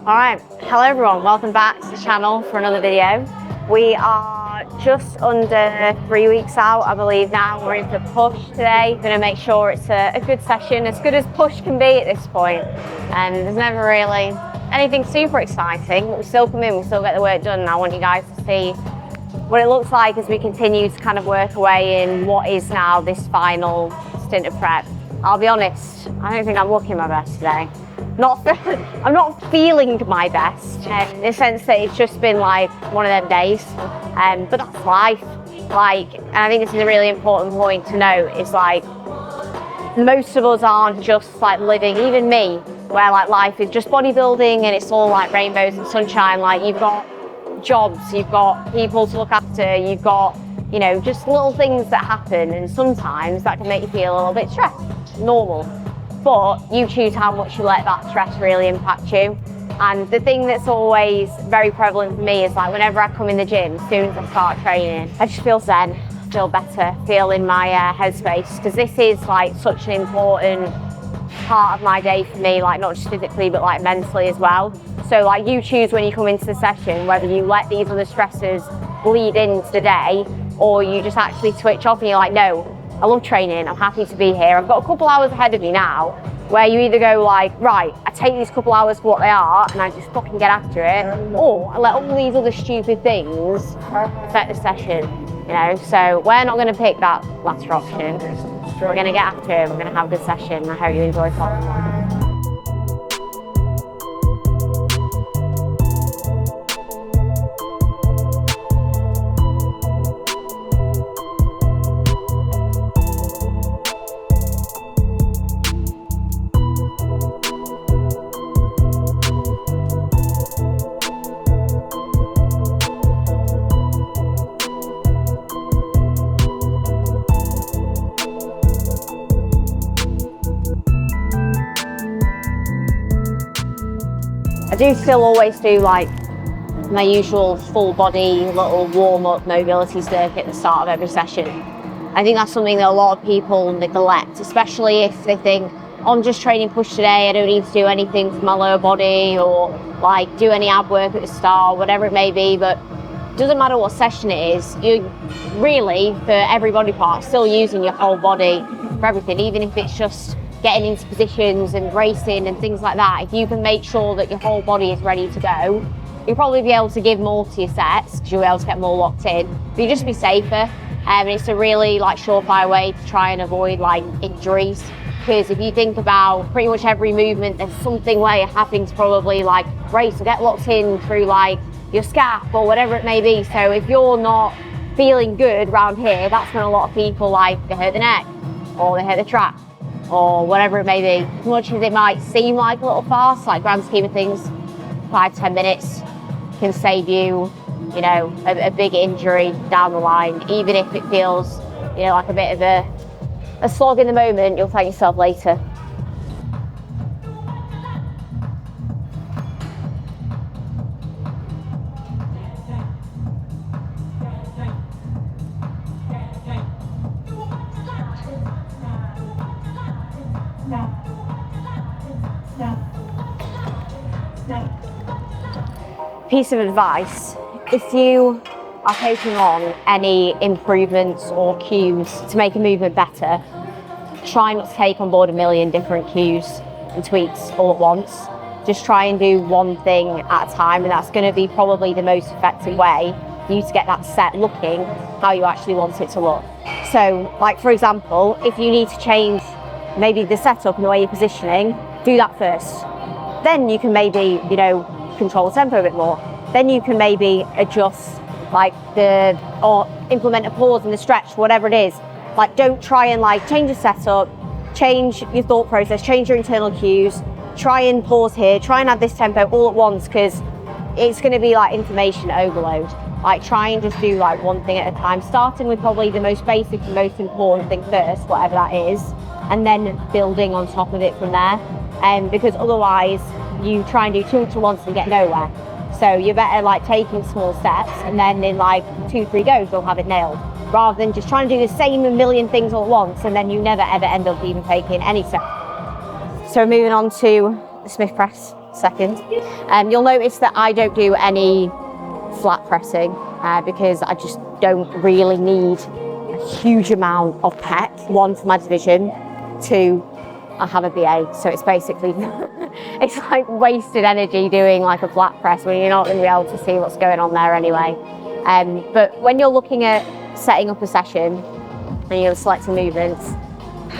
Alright, hello everyone, welcome back to the channel for another video. We are just under 3 weeks out, I believe now. We're in for push today. Going to make sure it's a good session, as good as push can be at this point. And there's never really anything super exciting, but we still come in, we still get the work done, and I want you guys to see what it looks like as we continue to kind of work away in what is now this final stint of prep. I'll be honest, I don't think I'm looking my best today. I'm not feeling my best in the sense that it's just been like one of them days, but that's life. And I think this is a really important point to note, is like most of us aren't just like living, even me, where like life is just bodybuilding and it's all like rainbows and sunshine. Like you've got jobs, you've got people to look after, you've got, you know, just little things that happen, and sometimes that can make you feel a little bit stressed. Normal. But you choose how much you let that stress really impact you. And the thing that's always very prevalent for me is like whenever I come in the gym, as soon as I start training, I just feel zen, feel better, feel in my headspace, because this is like such an important part of my day for me, like not just physically but like mentally as well. So like you choose when you come into the session whether you let these other stressors bleed into the day or you just actually switch off and you're like, no, I love training, I'm happy to be here. I've got a couple hours ahead of me now where you either go like, right, I take these couple hours for what they are and I just fucking get after it, or I let all these other stupid things affect the session, you know? So we're not gonna pick that latter option. We're gonna get after it, we're gonna have a good session. I hope you enjoy following along. I do still always do like my usual full body little warm-up mobility circuit at the start of every session. I think that's something that a lot of people neglect, especially if they think, oh, I'm just training push today, I don't need to do anything for my lower body or like do any ab work at the start, whatever it may be. But it doesn't matter what session it is, you really, for every body part, still using your whole body for everything, even if it's just getting into positions and bracing and things like that. If you can make sure that your whole body is ready to go, you'll probably be able to give more to your sets because you'll be able to get more locked in, but you just be safer. And it's a really like surefire way to try and avoid like injuries, because if you think about pretty much every movement, there's something where you're having to probably like brace or get locked in through like your scap or whatever it may be. So if you're not feeling good around here, that's when a lot of people like they hurt the neck or they hurt the trap or whatever it may be. As much as it might seem like a little fast, like grand scheme of things, 5-10 minutes can save you, you know, a big injury down the line. Even if it feels, you know, like a bit of a slog in the moment, you'll thank yourself later. Piece of advice, if you are taking on any improvements or cues to make a movement better, try not to take on board a million different cues and tweaks all at once. Just try and do one thing at a time, and that's going to be probably the most effective way for you to get that set looking how you actually want it to look. So like for example, if you need to change maybe the setup and the way you're positioning, do that first. Then you can maybe, you know, control the tempo a bit more. Then you can maybe adjust like or implement a pause in the stretch, whatever it is. Like don't try and like change the setup, change your thought process, change your internal cues, try and pause here, try and add this tempo all at once, because it's going to be like information overload. Like try and just do like one thing at a time, starting with probably the most basic and most important thing first, whatever that is, and then building on top of it from there. Because otherwise you try and do too much at once and get nowhere. So you're better like taking small steps, and then in like 2-3 goes you'll have it nailed, rather than just trying to do the same a million things all at once and then you never ever end up even taking any steps. So moving on to the Smith press. second. You'll notice that I don't do any flat pressing because I just don't really need a huge amount of pec, one for my division, two, I have a BA, so it's basically, it's like wasted energy doing like a flat press when you're not going to be able to see what's going on there anyway. But when you're looking at setting up a session and you're selecting movements,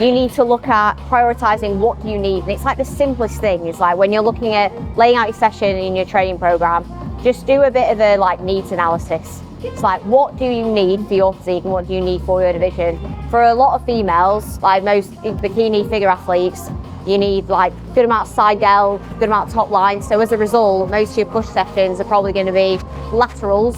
you need to look at prioritizing what you need. And it's like the simplest thing. It's like when you're looking at laying out your session in your training program, just do a bit of a like needs analysis. It's like, what do you need for your physique and what do you need for your division? For a lot of females, like most bikini figure athletes, you need like good amount of side delt, good amount of top line. So as a result, most of your push sessions are probably going to be laterals,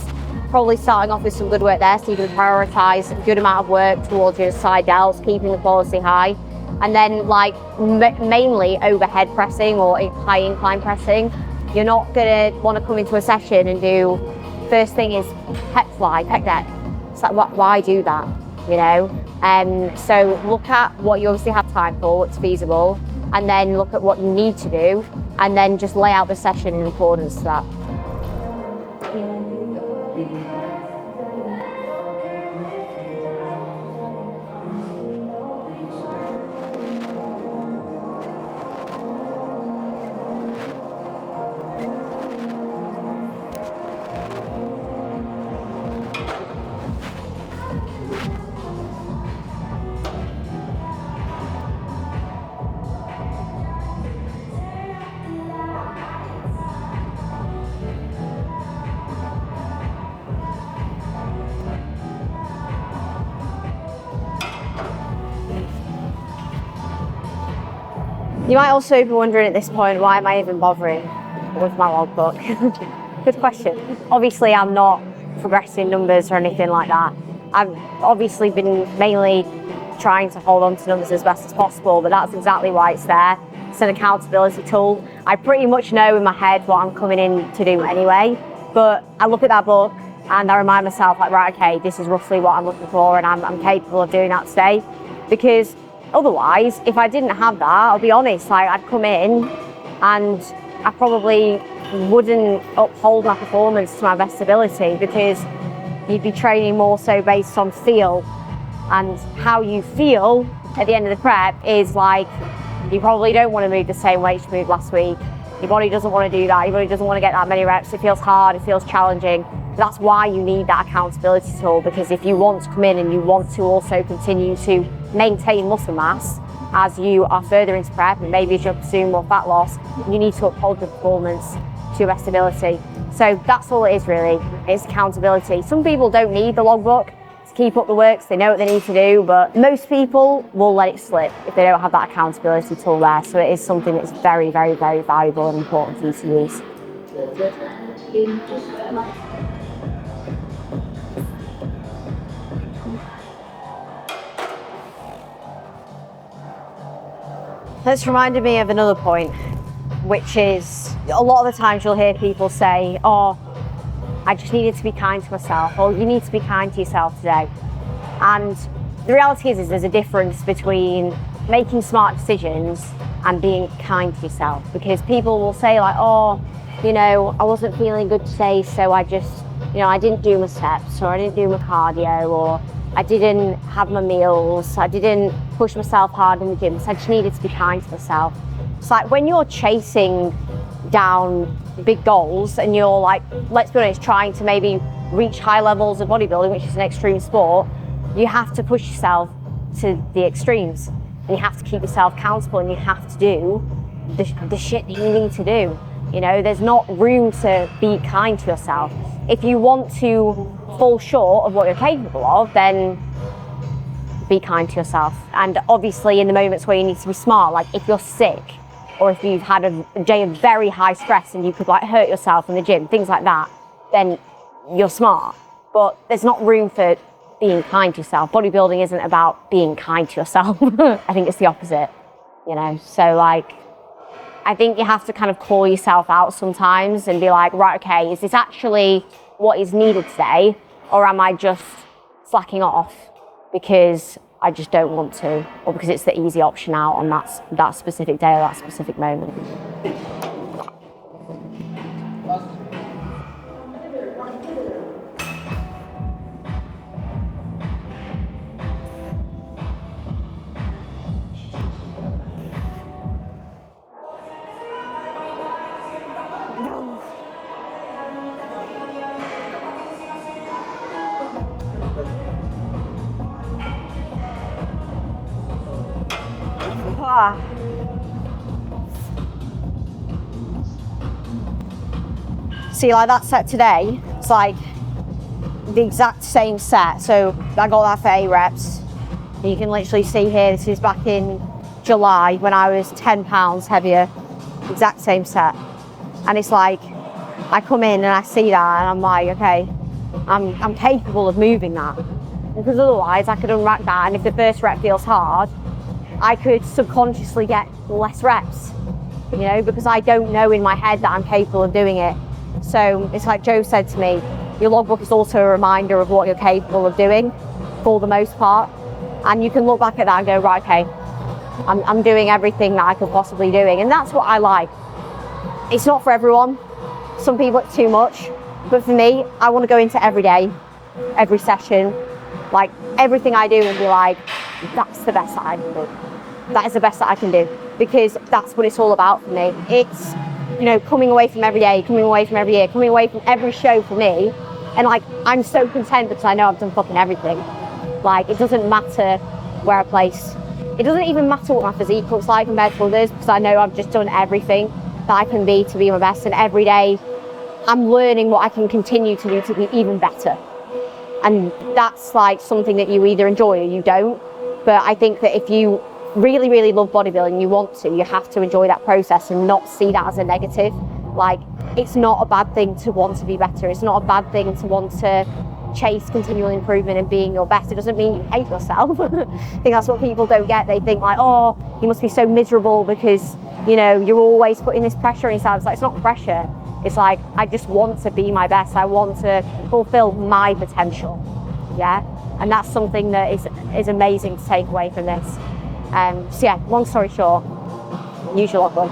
probably starting off with some good work there, so you can prioritize a good amount of work towards your side delts, keeping the quality high. And then like mainly overhead pressing or high incline pressing. You're not going to want to come into a session and do, first thing is pec fly, pec deck. It's like, why do that, you know? So look at what you obviously have time for, what's feasible, and then look at what you need to do, and then just lay out the session in accordance to that. You might also be wondering at this point, why am I even bothering with my logbook? Good question. Obviously, I'm not progressing numbers or anything like that. I've obviously been mainly trying to hold on to numbers as best as possible, but that's exactly why it's there. It's an accountability tool. I pretty much know in my head what I'm coming in to do anyway, but I look at that book and I remind myself, like, right, okay, this is roughly what I'm looking for and I'm capable of doing that today. Because otherwise, if I didn't have that, I'll be honest, like I'd come in and I probably wouldn't uphold my performance to my best ability, because you'd be training more so based on feel, and how you feel at the end of the prep is like, you probably don't want to move the same weight you moved last week. Your body doesn't want to do that. Your body doesn't want to get that many reps. It feels hard, it feels challenging. That's why you need that accountability tool, because if you want to come in and you want to also continue to maintain muscle mass as you are further into prep, and maybe as you're pursuing more fat loss, you need to uphold the performance to your best ability. So that's all it is really, it's accountability. Some people don't need the logbook to keep up the works, they know what they need to do, but most people will let it slip if they don't have that accountability tool there. So it is something that's very, very, very valuable and important for you to use. That's reminded me of another point, which is a lot of the times you'll hear people say, oh, I just needed to be kind to myself, or you need to be kind to yourself today. And the reality is there's a difference between making smart decisions and being kind to yourself, because people will say like, oh, you know, I wasn't feeling good today, so I just, you know, I didn't do my steps, or I didn't do my cardio, or I didn't have my meals, I didn't push myself hard in the gym, so I just needed to be kind to myself. It's like when you're chasing down big goals and you're like, let's be honest, trying to maybe reach high levels of bodybuilding, which is an extreme sport, you have to push yourself to the extremes, and you have to keep yourself accountable, and you have to do the shit that you need to do. You know, there's not room to be kind to yourself. If you want to fall short of what you're capable of, then be kind to yourself. And obviously in the moments where you need to be smart, like if you're sick, or if you've had a day of very high stress and you could like hurt yourself in the gym, things like that, then you're smart. But there's not room for being kind to yourself. Bodybuilding isn't about being kind to yourself. I think it's the opposite, you know? So like, I think you have to kind of call yourself out sometimes and be like, right, okay, is this actually what is needed today? Or am I just slacking off because I just don't want to, or because it's the easy option out on that specific day or that specific moment? See, like that set today, it's like the exact same set. So I got that for 8 reps. You can literally see here, this is back in July when I was 10 pounds heavier, exact same set. And it's like, I come in and I see that and I'm like, okay, I'm capable of moving that. Because otherwise I could unrack that, and if the first rep feels hard, I could subconsciously get less reps, you know, because I don't know in my head that I'm capable of doing it. So it's like Joe said to me, your logbook is also a reminder of what you're capable of doing for the most part. And you can look back at that and go, right, okay, I'm doing everything that I could possibly doing. And that's what I like. It's not for everyone. Some people it's too much. But for me, I want to go into every day, every session, like everything I do and be like, that's the best that I can do. That is the best that I can do. Because that's what it's all about for me. It's, you know, coming away from every day, coming away from every year, coming away from every show for me. And like, I'm so content because I know I've done fucking everything. Like, it doesn't matter where I place. It doesn't even matter what my physique looks like compared to others, because I know I've just done everything that I can be to be my best. And every day I'm learning what I can continue to do to be even better. And that's like something that you either enjoy or you don't. But I think that if you really, really love bodybuilding, you want to, you have to enjoy that process and not see that as a negative. Like, it's not a bad thing to want to be better. It's not a bad thing to want to chase continual improvement and being your best. It doesn't mean you hate yourself. I think that's what people don't get. They think like, oh, you must be so miserable because, you know, you're always putting this pressure on yourself. It's like, it's not pressure. It's like, I just want to be my best. I want to fulfill my potential. Yeah. And that's something that is amazing to take away from this. So yeah, long story short, use your logbook.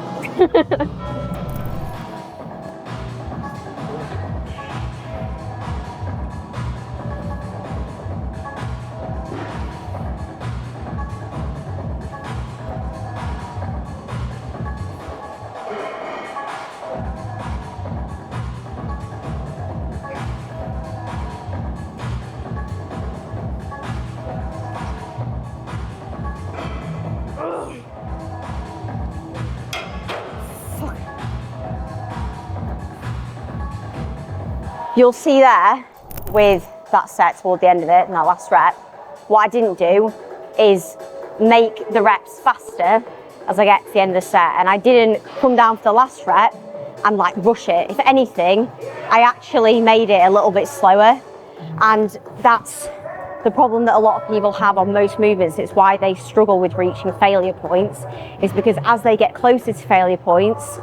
You'll see there with that set toward the end of it and that last rep, what I didn't do is make the reps faster as I get to the end of the set. And I didn't come down for the last rep and like rush it. If anything, I actually made it a little bit slower. And that's the problem that a lot of people have on most movements. It's why they struggle with reaching failure points, is because as they get closer to failure points,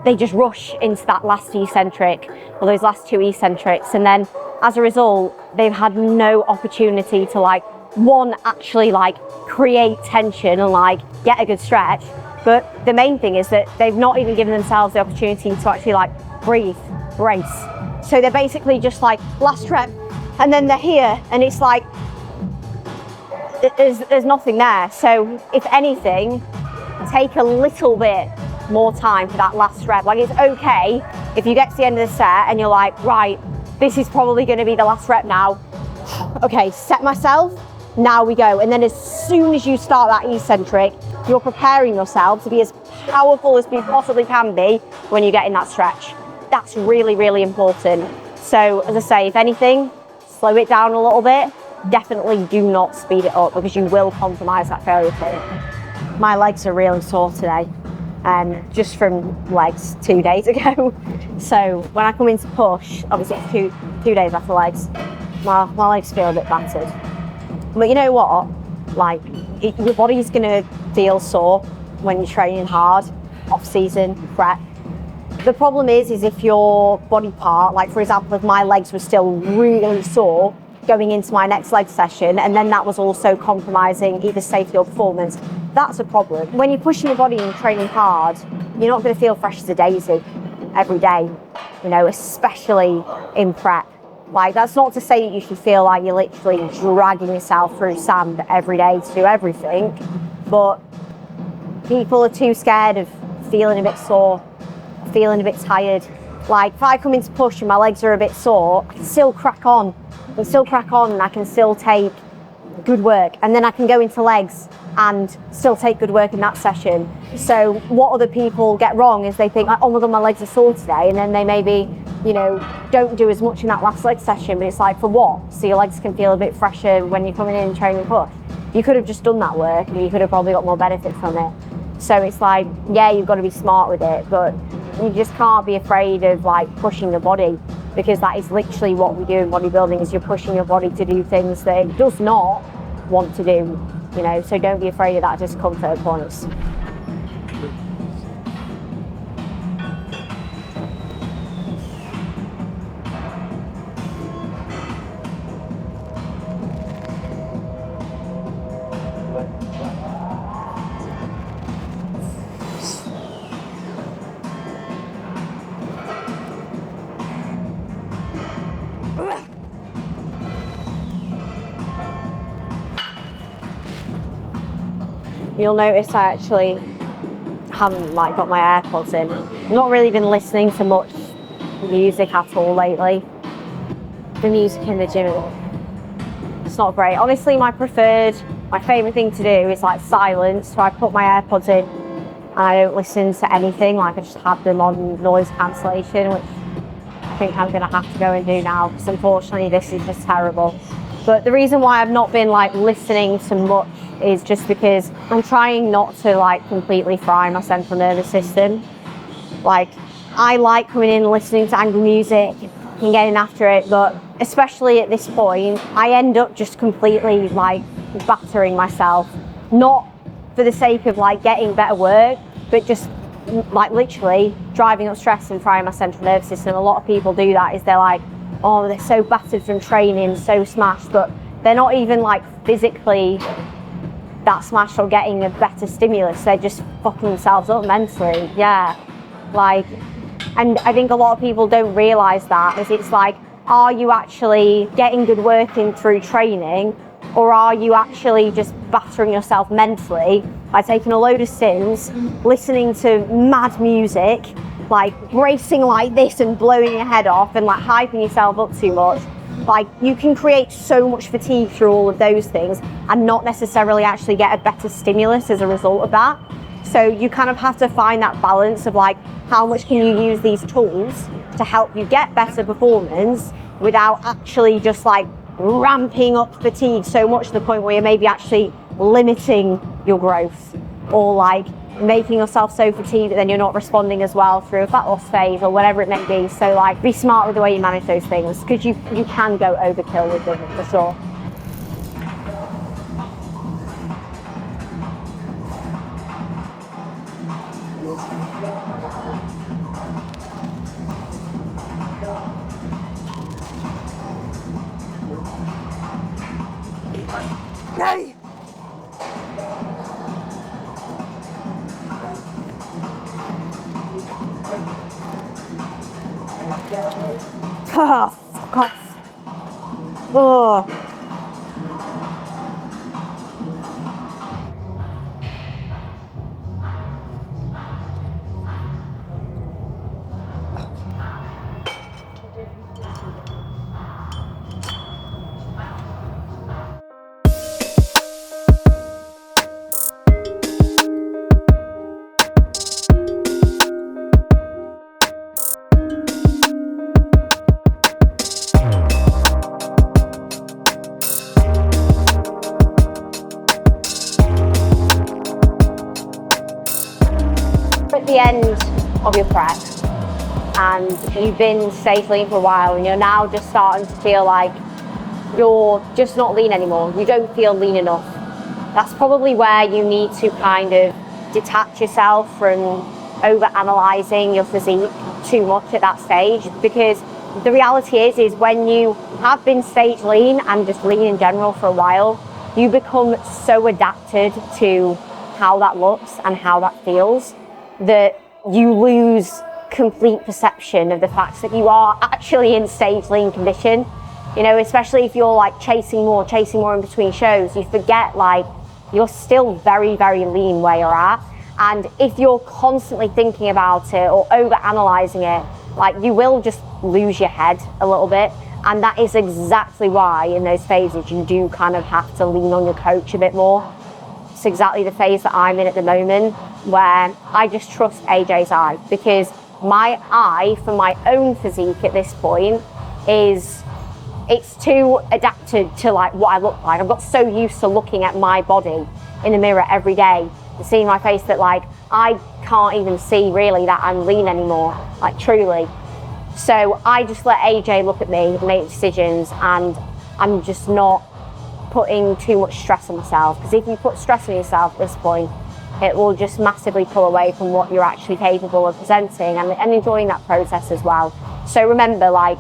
they just rush into that last eccentric or those last 2 eccentrics, and then as a result they've had no opportunity to like, one, actually like create tension and like get a good stretch, but the main thing is that they've not even given themselves the opportunity to actually like breathe, brace. So they're basically just like last rep and then they're here and it's like there's nothing there. So if anything, take a little bit more time for that last rep. Like, it's okay if you get to the end of the set and you're like, right, this is probably going to be the last rep now. Okay, set myself, now we go. And then as soon as you start that eccentric, you're preparing yourself to be as powerful as you possibly can be when you get in that stretch. That's really, really important. So as I say, if anything, slow it down a little bit. Definitely do not speed it up because you will compromise that failure point. My legs are really sore today. Just from legs 2 days ago. So when I come into push, obviously it's two days after legs, my legs feel a bit battered. But you know what? Like, your body's gonna feel sore when you're training hard, off season, prep. The problem is if your body part, like for example, if my legs were still really sore going into my next leg session, and then that was also compromising either safety or performance, that's a problem. When you're pushing your body and training hard, you're not going to feel fresh as a daisy every day, you know, especially in prep. Like, that's not to say that you should feel like you're literally dragging yourself through sand every day to do everything, but people are too scared of feeling a bit sore, feeling a bit tired. Like, if I come into push and my legs are a bit sore, I can still crack on. And I can still take good work, and then I can go into legs and still take good work in that session. So what other people get wrong is they think, oh my god, my legs are sore today, and then they maybe, you know, don't do as much in that last leg session, but it's like, for what? So your legs can feel a bit fresher when you're coming in and training push. You could have just done that work and you could have probably got more benefit from it. So it's like, yeah, you've got to be smart with it, but you just can't be afraid of like pushing the body, because that is literally what we do in bodybuilding, is you're pushing your body to do things that it does not want to do, you know, so don't be afraid of that discomfort at points. You'll notice I actually haven't like got my AirPods in. I've not really been listening to much music at all lately. The music in the gym, it's not great. Honestly, my favourite thing to do is like silence. So I put my AirPods in and I don't listen to anything. Like, I just have them on noise cancellation, which I think I'm gonna have to go and do now, because unfortunately this is just terrible. But the reason why I've not been like listening to much is just because I'm trying not to like completely fry my central nervous system. Like, I like coming in and listening to angry music and getting after it, but especially at this point, I end up just completely like battering myself, not for the sake of like getting better work, but just like literally driving up stress and frying my central nervous system. A lot of people do that, is they're like, oh, they're so battered from training, so smashed, but they're not even like physically that smashed or getting a better stimulus. They're just fucking themselves up mentally. Yeah, like, and I think a lot of people don't realize that, as it's like, are you actually getting good work in through training, or are you actually just battering yourself mentally by taking a load of sims, listening to mad music, like racing like this and blowing your head off and like hyping yourself up too much? Like, you can create so much fatigue through all of those things and not necessarily actually get a better stimulus as a result of that. So you kind of have to find that balance of like, how much can you use these tools to help you get better performance without actually just like ramping up fatigue so much to the point where you're maybe actually limiting your growth, or like making yourself so fatigued that then you're not responding as well through a fat loss phase or whatever it may be. So like, be smart with the way you manage those things, because you can go overkill with them for sure. Hey! Ah, fuck off. Oh. At the end of your prep and you've been stage lean for a while and you're now just starting to feel like you're just not lean anymore, you don't feel lean enough, that's probably where you need to kind of detach yourself from over-analysing your physique too much at that stage. Because the reality is when you have been stage lean and just lean in general for a while, you become so adapted to how that looks and how that feels that you lose complete perception of the fact that you are actually in stage lean condition. You know, especially if you're like chasing more in between shows, you forget like you're still very, very lean where you're at. And if you're constantly thinking about it or over analysing it, like, you will just lose your head a little bit. And that is exactly why in those phases you do kind of have to lean on your coach a bit more. It's exactly the phase that I'm in at the moment, where I just trust AJ's eye, because my eye for my own physique at this point is, it's too adapted to like what I look like. I've got so used to looking at my body in the mirror every day and seeing my face that like I can't even see really that I'm lean anymore, like truly. So I just let AJ look at me, make decisions, and I'm just not putting too much stress on myself, because if you put stress on yourself at this point, it will just massively pull away from what you're actually capable of presenting and enjoying that process as well. So remember, like,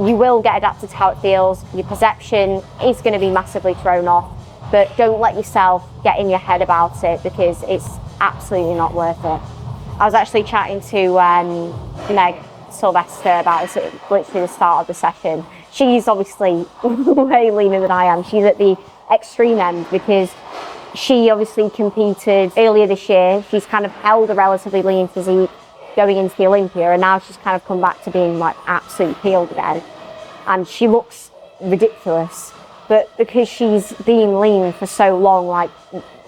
you will get adapted to how it feels. Your perception is going to be massively thrown off, but don't let yourself get in your head about it, because it's absolutely not worth it. I was actually chatting to Meg Sylvester about this at literally the start of the session. She's obviously way leaner than I am. She's at the extreme end, because she obviously competed earlier this year. She's kind of held a relatively lean physique going into the Olympia, and now she's kind of come back to being like absolutely peeled again. And she looks ridiculous, but because she's been lean for so long, like,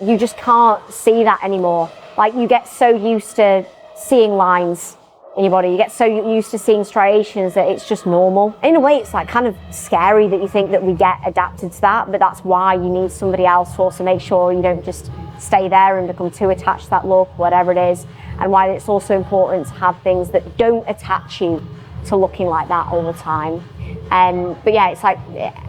you just can't see that anymore. Like, you get so used to seeing lines in your body, you get so used to seeing striations that it's just normal. In a way, it's like kind of scary that you think that we get adapted to that, but that's why you need somebody else to also make sure you don't just stay there and become too attached to that look, whatever it is, and why it's also important to have things that don't attach you to looking like that all the time. But yeah, it's like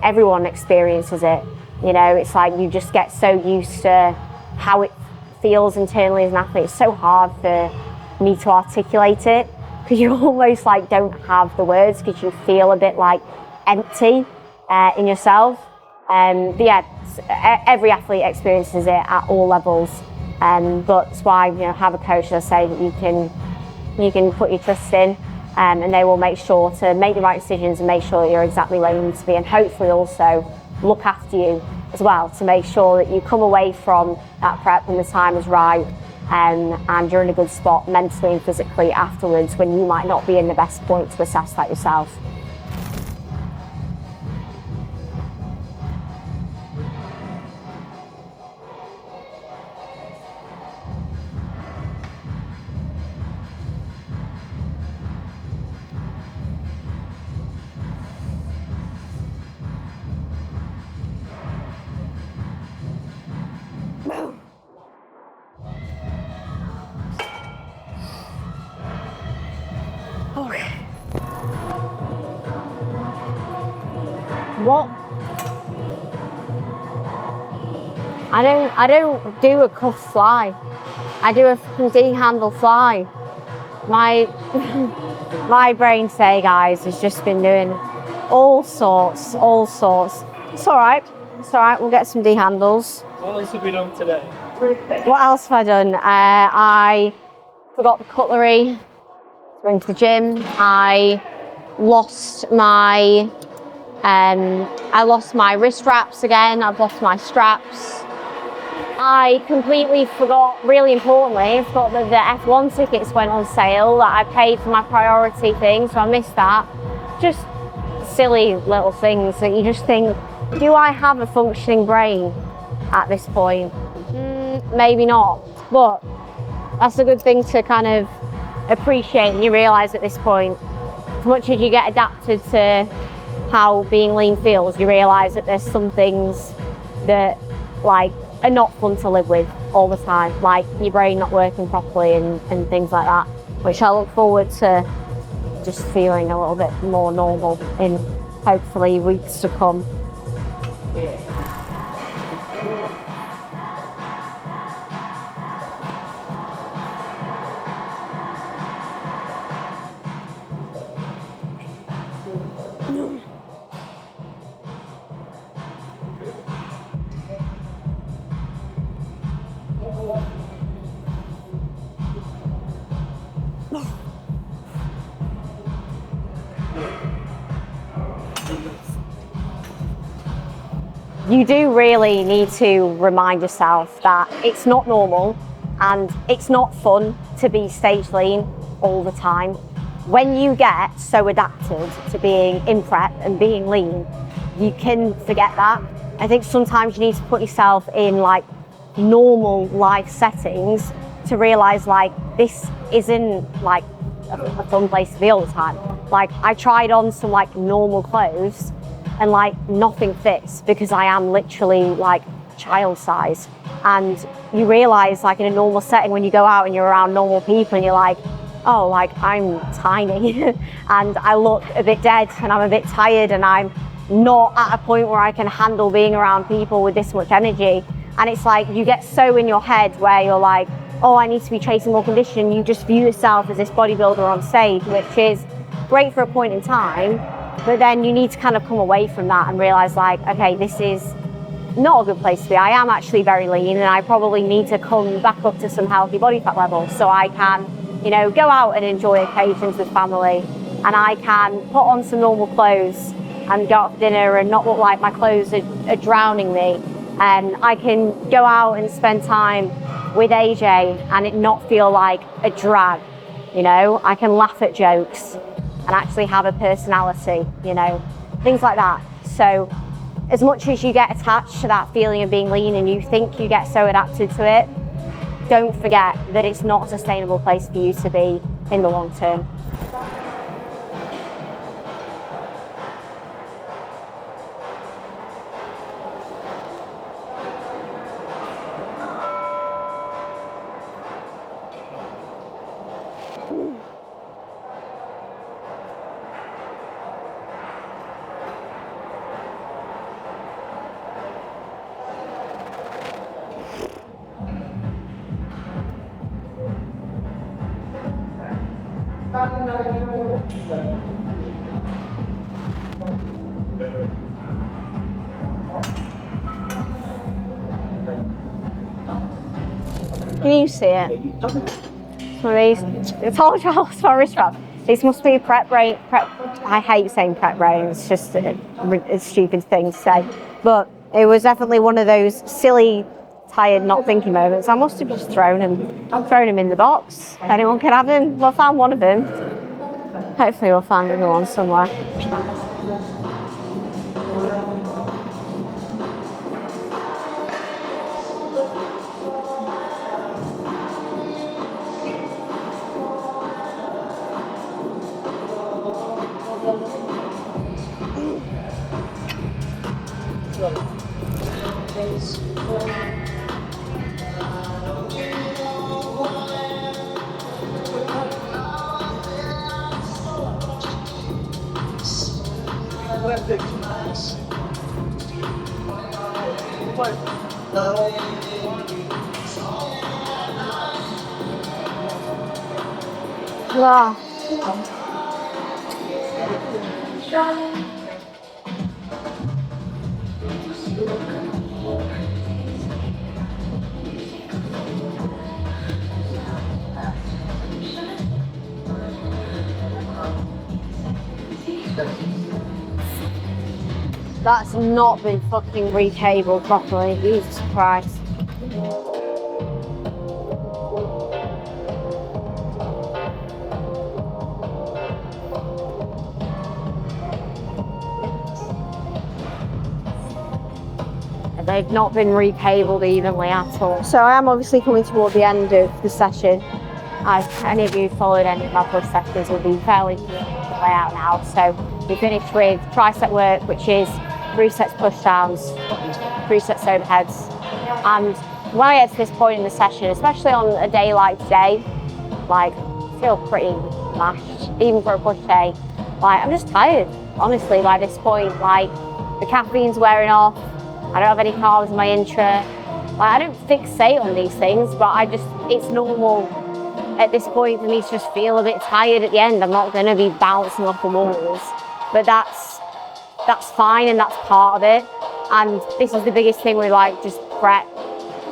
everyone experiences it, you know. It's like you just get so used to how it feels internally as an athlete. It's so hard for me to articulate it, because you almost like don't have the words, because you feel a bit like empty in yourself. But yeah, every athlete experiences it at all levels, but that's why, you know, have a coach, as I say, that you can put your trust in, and they will make sure to make the right decisions and make sure that you're exactly where you need to be, and hopefully also look after you as well, to make sure that you come away from that prep when the time is right, and you're in a good spot mentally and physically afterwards, when you might not be in the best point to assess that yourself. Okay. What? I don't do a cuff fly. I do a D handle fly. My my brain today, guys, has just been doing all sorts. It's all right. We'll get some D handles. What else have we done today? What else have I done? I forgot the cutlery. Going to the gym. I lost my wrist wraps again. I've lost my straps. I completely forgot, really importantly, I forgot that the F1 tickets went on sale, that I paid for my priority thing, so I missed that. Just silly little things that you just think, do I have a functioning brain at this point? Maybe not, but that's a good thing to kind of appreciate, and you realise at this point, as much as you get adapted to how being lean feels, you realise that there's some things that like are not fun to live with all the time, like your brain not working properly and things like that, which I look forward to just feeling a little bit more normal in hopefully weeks to come. You do really need to remind yourself that it's not normal and it's not fun to be stage lean all the time. when you get so adapted to being in prep and being lean, you can forget that. I think sometimes you need to put yourself in like normal life settings to realize like this isn't like a fun place to be all the time. Like I tried on some like normal clothes and like nothing fits because I am literally like child size. And you realize like in a normal setting when you go out and you're around normal people and you're like, oh, like I'm tiny and I look a bit dead and I'm a bit tired and I'm not at a point where I can handle being around people with this much energy. And it's like you get so in your head where you're like, oh, I need to be chasing more condition. You just view yourself as this bodybuilder on stage, which is great for a point in time, but then you need to kind of come away from that and realize like, okay, this is not a good place to be. I am actually very lean and I probably need to come back up to some healthy body fat levels so I can, you know, go out and enjoy occasions with family and I can put on some normal clothes and go out for dinner and not look like my clothes are drowning me. And I can go out and spend time with AJ and it not feel like a drag, you know? I can laugh at jokes and actually have a personality, you know? Things like that. So as much as you get attached to that feeling of being lean and you think you get so adapted to it, don't forget that it's not a sustainable place for you to be in the long term. Can you see it? Some of these, I told you I lost my wrist wrap. This must be prep brain. I hate saying prep brain, it's just a stupid thing to say. But it was definitely one of those silly, tired, not thinking moments. I must have just thrown him in the box. Anyone can have him. Well, I found one of him. Hopefully we'll find another one somewhere. Wow. That's not been fucking recabled properly, Jesus Christ. They've not been recabled evenly at all. So I am obviously coming toward the end of the session. As any of you followed any of my push sessions will be fairly familiar with the layout now. So we finished with tricep work, which is 3 sets push downs, 3 sets overheads. And when I get to this point in the session, especially on a day like today, like I feel pretty mashed, even for a push day. Like I'm just tired, honestly, by this point. Like the caffeine's wearing off. I don't have any carbs in my intra. Like, I don't fixate on these things, but it's normal at this point for me to just feel a bit tired at the end. I'm not gonna be bouncing off the walls, but that's fine and that's part of it. And this is the biggest thing with like just prep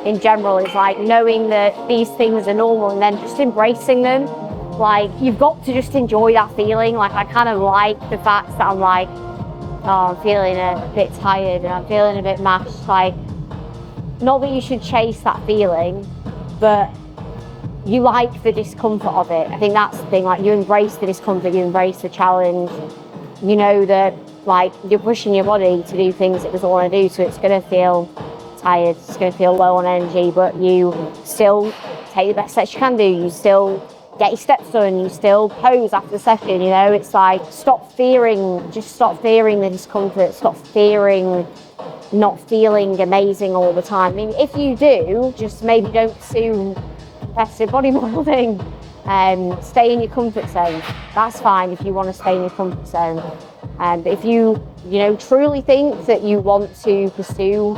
in general, is like knowing that these things are normal and then just embracing them. Like you've got to just enjoy that feeling. Like I kind of like the fact that I'm like, oh, I'm feeling a bit tired and I'm feeling a bit mashed. Like, not that you should chase that feeling, but you like the discomfort of it. I think that's the thing, like you embrace the discomfort, you embrace the challenge, you know that like you're pushing your body to do things it doesn't want to do, so it's going to feel tired, it's going to feel low on energy, but you still take the best steps you can do, you still get your steps done, you still pose after the session, you know, it's like stop fearing the discomfort, stop fearing not feeling amazing all the time. I mean, if you do, just maybe don't pursue competitive bodybuilding. Stay in your comfort zone. That's fine if you want to stay in your comfort zone. But if you truly think that you want to pursue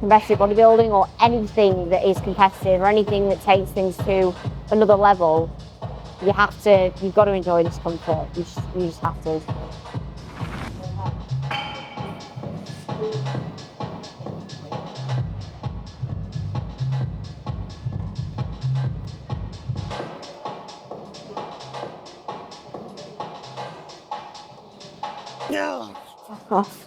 competitive bodybuilding or anything that is competitive or anything that takes things to another level, you've got to enjoy discomfort. You just have to. No. Fuck off.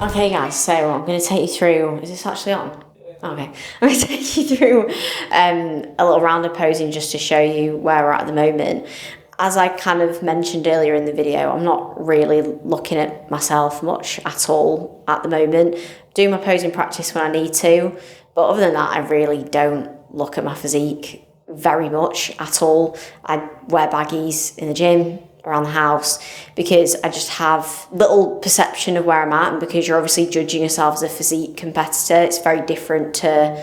Okay guys, so I'm going to take you through, is this actually on? Okay, I'm going to take you through a little round of posing just to show you where we're at the moment. As I kind of mentioned earlier in the video, I'm not really looking at myself much at all at the moment. Do my posing practice when I need to, but other than that, I really don't look at my physique very much at all. I wear baggies in the gym, around the house, because I just have little perception of where I'm at, and because you're obviously judging yourself as a physique competitor, it's very different to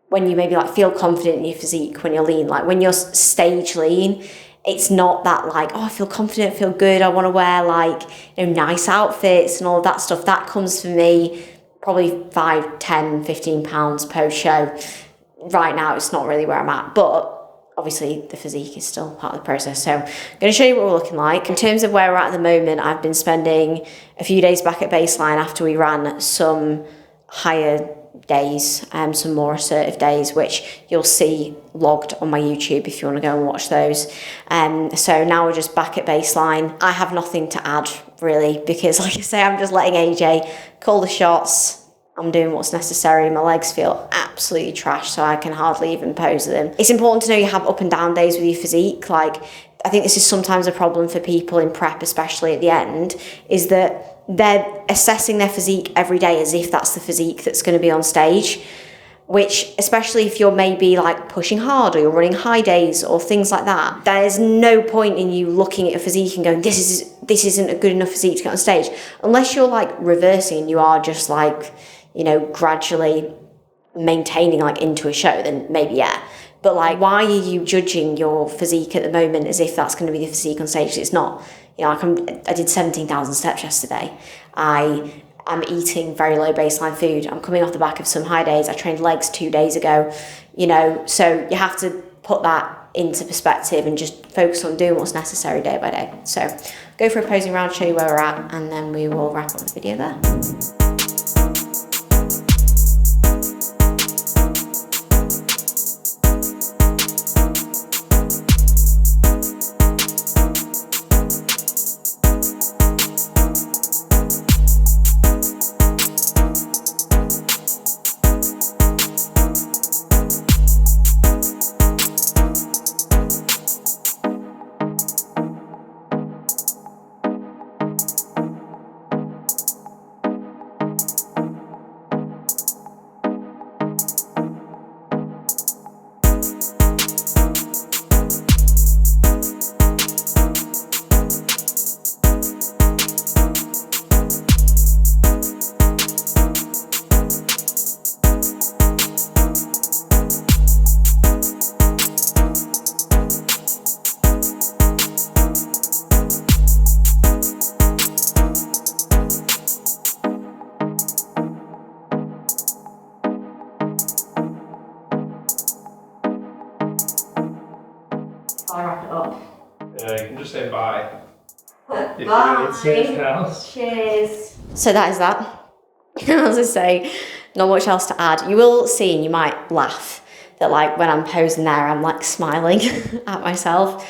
when you maybe like feel confident in your physique when you're lean. Like when you're stage lean, it's not that like, oh, I feel confident, I feel good, I want to wear like, nice outfits and all of that stuff. That comes for me probably 5, 10, 15 pounds post show. Right now, it's not really where I'm at, but obviously the physique is still part of the process. So I'm going to show you what we're looking like. In terms of where we're at the moment, I've been spending a few days back at baseline after we ran some higher days, some more assertive days, which you'll see logged on my YouTube if you want to go and watch those. So now we're just back at baseline. I have nothing to add really, because like I say, I'm just letting AJ call the shots. I'm doing what's necessary. My legs feel absolutely trash, so I can hardly even pose them. It's important to know you have up and down days with your physique. Like, I think this is sometimes a problem for people in prep, especially at the end, is that they're assessing their physique every day as if that's the physique that's going to be on stage, which, especially if you're maybe like pushing hard or you're running high days or things like that, there's no point in you looking at your physique and going, this isn't a good enough physique to get on stage. Unless you're like reversing and you are just like, gradually maintaining like into a show, then maybe yeah. But like, why are you judging your physique at the moment as if that's going to be the physique on stage? It's not. I did 17,000 steps yesterday. I am eating very low baseline food. I'm coming off the back of some high days. I trained legs 2 days ago. So you have to put that into perspective and just focus on doing what's necessary day by day. So go for a posing round, show you where we're at, and then we will wrap up the video there. I'll wrap it up. You can just say bye. Bye. Cheers. So that is that. As I say, not much else to add. You will see and you might laugh that like when I'm posing there, I'm like smiling at myself.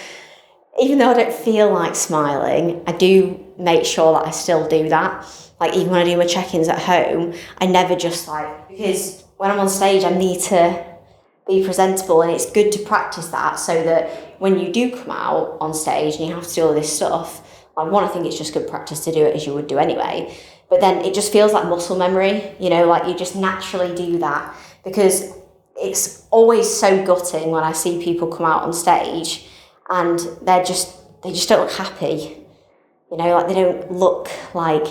Even though I don't feel like smiling, I do make sure that I still do that. Like even when I do my check-ins at home, I never just like, because when I'm on stage, I need to be presentable, and it's good to practice that so that when you do come out on stage and you have to do all this stuff, like one, I think it's just good practice to do it as you would do anyway, but then it just feels like muscle memory, you know, like you just naturally do that, because it's always so gutting when I see people come out on stage and they just don't look happy, you know, like they don't look like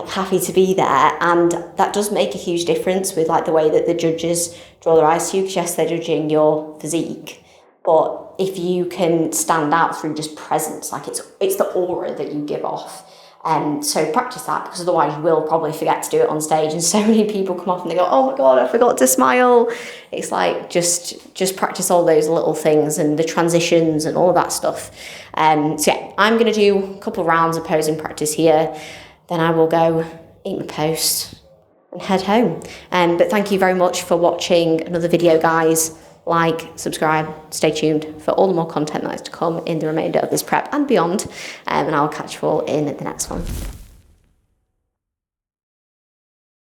happy to be there, and that does make a huge difference with like the way that the judges draw their eyes to you, because yes, they're judging your physique, but if you can stand out through just presence, like it's the aura that you give off. So practice that, because otherwise you will probably forget to do it on stage, and so many people come off and they go, oh my god, I forgot to smile. It's like just practice all those little things and the transitions and all that stuff. So yeah, I'm going to do a couple of rounds of posing practice here, then I will go eat my post and head home. But thank you very much for watching another video, guys. Like, subscribe, stay tuned for all the more content that is to come in the remainder of this prep and beyond. And I'll catch you all in the next one.